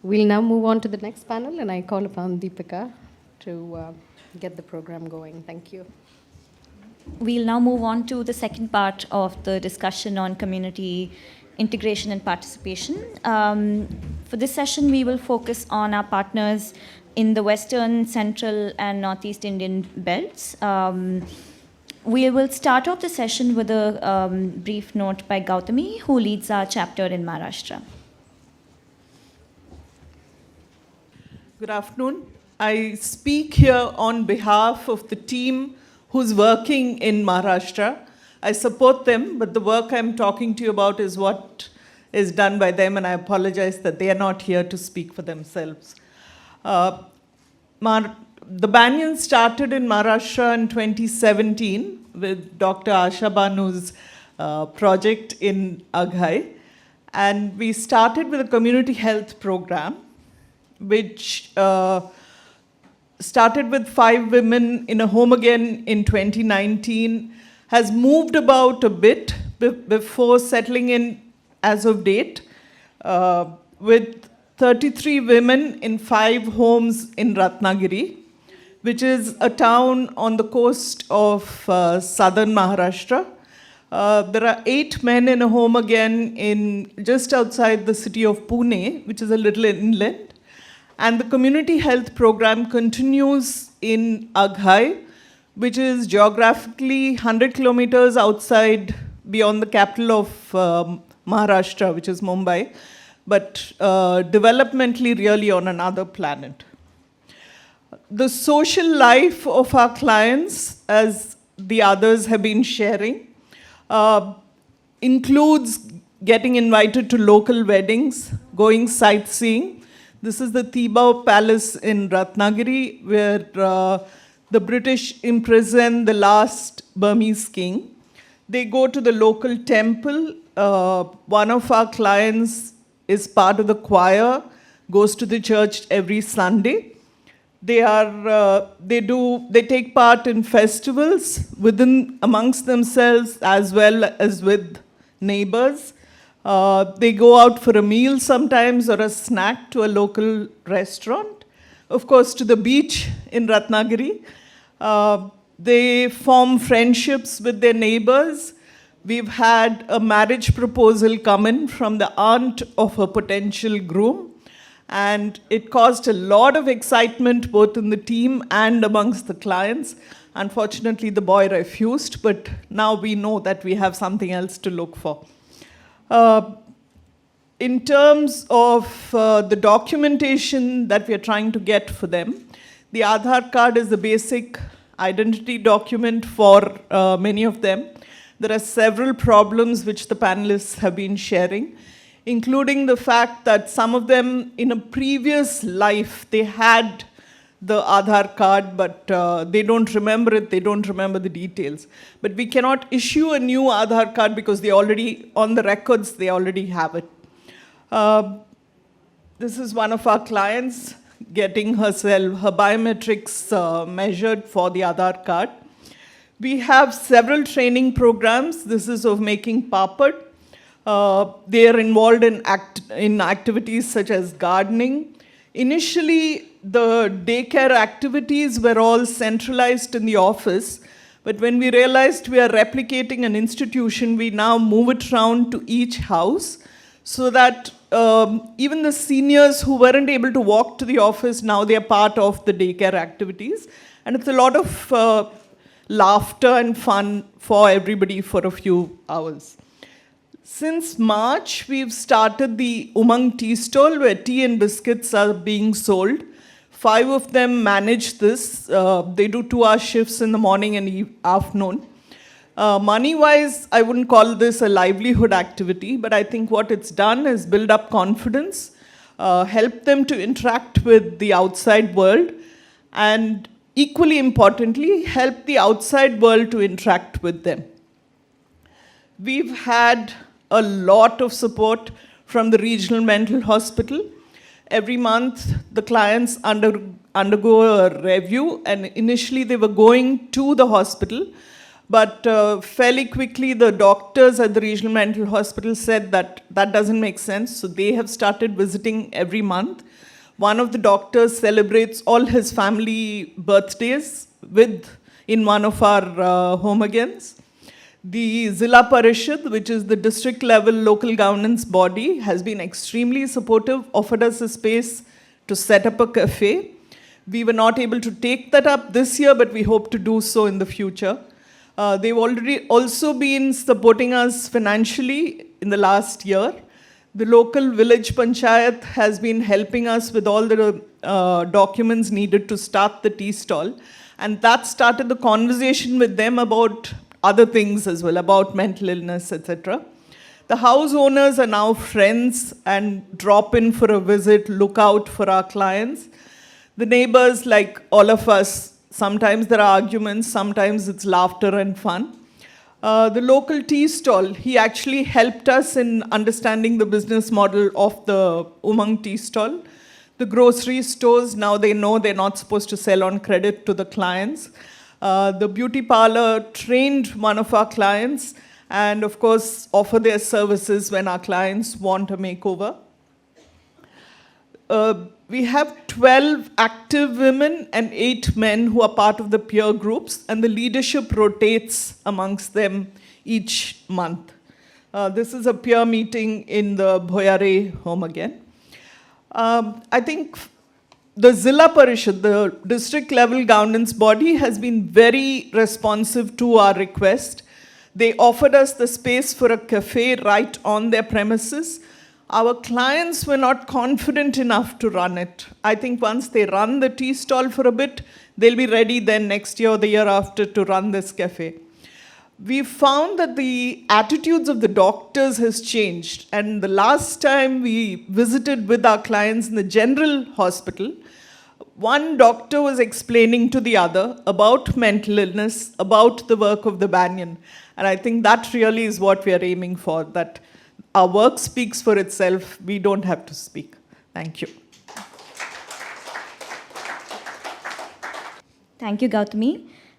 We'll now move on to the next panel, and I call upon Deepika to get the program going. Thank you. We'll now move on to the second part of the discussion on community integration and participation. For this session, we will focus on our partners in the Western, Central, and Northeast Indian belts. We will start off the session with a brief note by Gautami, who leads our chapter in Maharashtra. Good afternoon. I speak here on behalf of the team who's working in Maharashtra. I support them, but the work I'm talking to you about is what is done by them, and I apologize that they are not here to speak for themselves. The Banyan started in Maharashtra in 2017 with Dr. Asha Banu's project in Aghai, and we started with a community health program which started with 5 women in a home again in 2019, has moved about a bit before settling in as of date, with 33 women in 5 homes in Ratnagiri, which is a town on the coast of southern Maharashtra. There are 8 men in a home again in just outside the city of Pune, which is a little inland. And the community health program continues in Aghai, which is geographically 100 kilometers outside, beyond the capital of Maharashtra, which is Mumbai, but developmentally really on another planet. The social life of our clients, as the others have been sharing, includes getting invited to local weddings, going sightseeing. This is the Thibau Palace in Ratnagiri, where the British imprisoned the last Burmese king. They go to the local temple. One of our clients is part of the choir, goes to the church every Sunday. They take part in festivals amongst themselves as well as with neighbors. They go out for a meal sometimes or a snack to a local restaurant. Of course, to the beach in Ratnagiri. They form friendships with their neighbors. We've had a marriage proposal come in from the aunt of a potential groom, and it caused a lot of excitement both in the team and amongst the clients. Unfortunately, the boy refused, but now we know that we have something else to look for. In terms of the documentation that we are trying to get for them, the Aadhaar card is the basic identity document for many of them. There are several problems which the panelists have been sharing, including the fact that some of them in a previous life, they had the Aadhaar card, but they don't remember it, they don't remember the details. But we cannot issue a new Aadhaar card because they already, on the records, they already have it. This is one of our clients getting her biometrics measured for the Aadhaar card. We have several training programs. This is of making papad. They are involved in activities such as gardening. Initially, the daycare activities were all centralized in the office, but when we realized we are replicating an institution, we now move it around to each house so that even the seniors who weren't able to walk to the office, now they are part of the daycare activities. And it's a lot of laughter and fun for everybody for a few hours. Since March, we've started the Umang tea stall where tea and biscuits are being sold. 5 of them manage this. They do 2-hour shifts in the morning and afternoon. Money-wise, I wouldn't call this a livelihood activity, but I think what it's done is build up confidence, help them to interact with the outside world, and equally importantly, help the outside world to interact with them. We've had a lot of support from the regional mental hospital. Every month, the clients undergo a review, and initially they were going to the hospital, But fairly quickly, the doctors at the regional mental hospital said that that doesn't make sense. So they have started visiting every month. One of the doctors celebrates all his family birthdays in one of our home agains. The Zilla Parishad, which is the district level local governance body, has been extremely supportive, offered us a space to set up a cafe. We were not able to take that up this year, but we hope to do so in the future. They've already also been supporting us financially in the last year. The local village panchayat has been helping us with all the documents needed to start the tea stall. And that started the conversation with them about other things as well, about mental illness, etc. The house owners are now friends and drop in for a visit, look out for our clients. The neighbors, like all of us, sometimes there are arguments, sometimes it's laughter and fun. The local tea stall, he actually helped us in understanding the business model of the Umang tea stall. The grocery stores, now they know they're not supposed to sell on credit to the clients. The beauty parlor trained one of our clients and, of course, offer their services when our clients want a makeover. We have 12 active women and 8 men who are part of the peer groups, and the leadership rotates amongst them each month. This is a peer meeting in the Bhoyare home again. I think the Zilla Parishad, the district level governance body, has been very responsive to our request. They offered us the space for a cafe right on their premises. Our clients were not confident enough to run it. I think once they run the tea stall for a bit, they'll be ready then next year or the year after to run this cafe. We found that the attitudes of the doctors has changed. And the last time we visited with our clients in the general hospital, one doctor was explaining to the other about mental illness, about the work of the Banyan. And I think that really is what we are aiming for, that our work speaks for itself. We don't have to speak. Thank you. Thank you, Gautami.